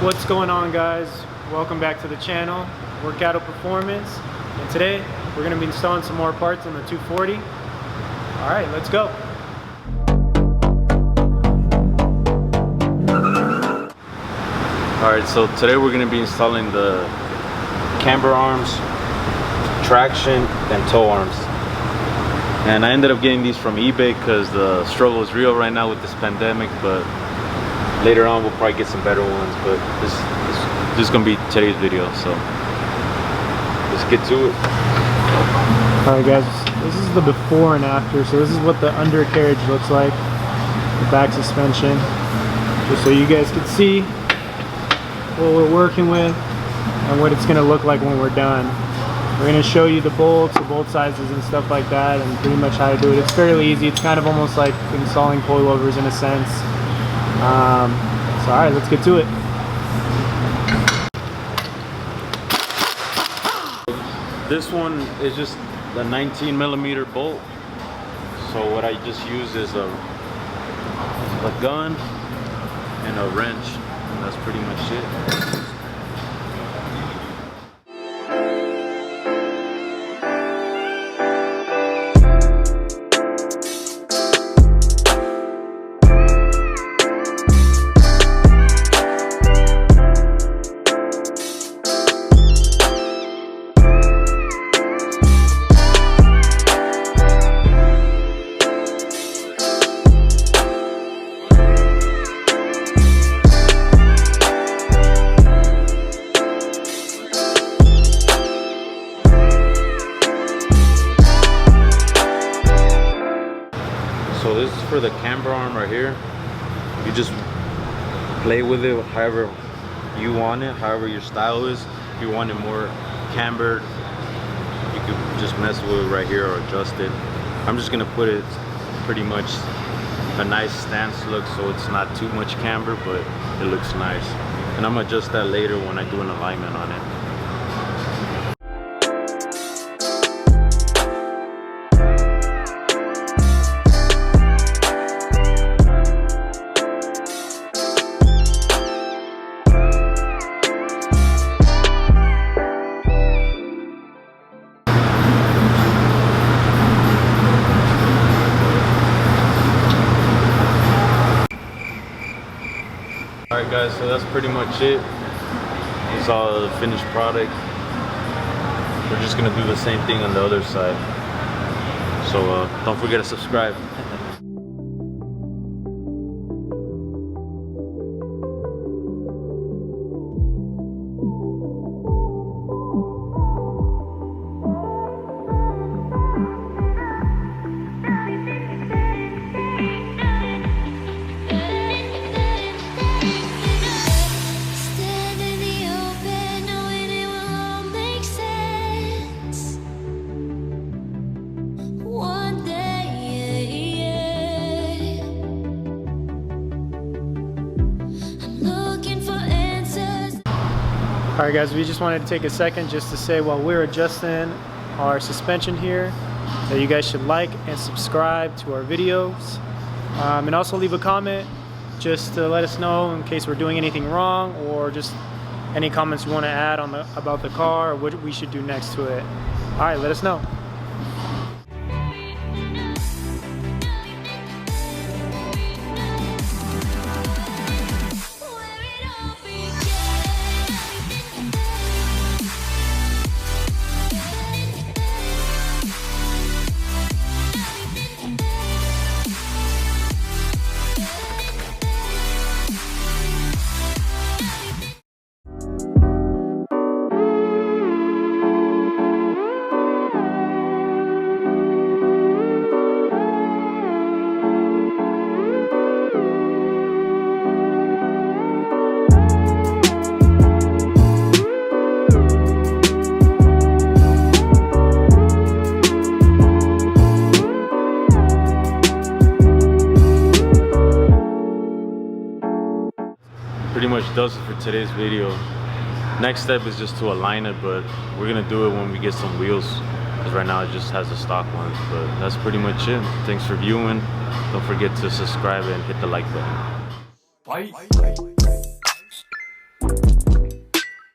What's going on, guys? Welcome back to the channel, Workout Performance, and today we're going to be installing some more parts on the 240. Alright, let's go. Alright, so today we're going to be installing the camber arms, traction, and toe arms. And I ended up getting these from eBay because the struggle is real right now with this pandemic, but later on we'll probably get some better ones. But this is going to be today's video, so let's get to it. Alright guys, this is the before and after. So this is what the undercarriage looks like, the back suspension, just so you guys can see what we're working with and what it's going to look like when we're done. We're going to show you the bolts, the bolt sizes and stuff like that, and pretty much how to do it. It's fairly easy. It's kind of almost like installing coilovers in a sense. So alright, let's get to it. This one is just the 19mm bolt. So what I just use is a gun and a wrench, and that's pretty much it. So this is for the camber arm right here. You just play with it however you want it, however your style is. If you want it more cambered, you could just mess with it right here or adjust it. I'm just gonna put it pretty much a nice stance look, so it's not too much camber, but it looks nice. And I'm gonna adjust that later when I do an alignment on it. Alright guys, so that's pretty much it. It's all the finished product. We're just gonna do the same thing on the other side. So don't forget to subscribe. Alright guys, we just wanted to take a second just to say while we're adjusting our suspension here that you guys should like and subscribe to our videos, and also leave a comment just to let us know in case we're doing anything wrong, or just any comments you want to add on about the car or what we should do next to it. Alright, let us know. Pretty much does it for today's video. Next step is just to align it, but we're gonna do it when we get some wheels, because right now it just has the stock ones. But that's pretty much it. Thanks for viewing. Don't forget to subscribe and hit the like button. Bye.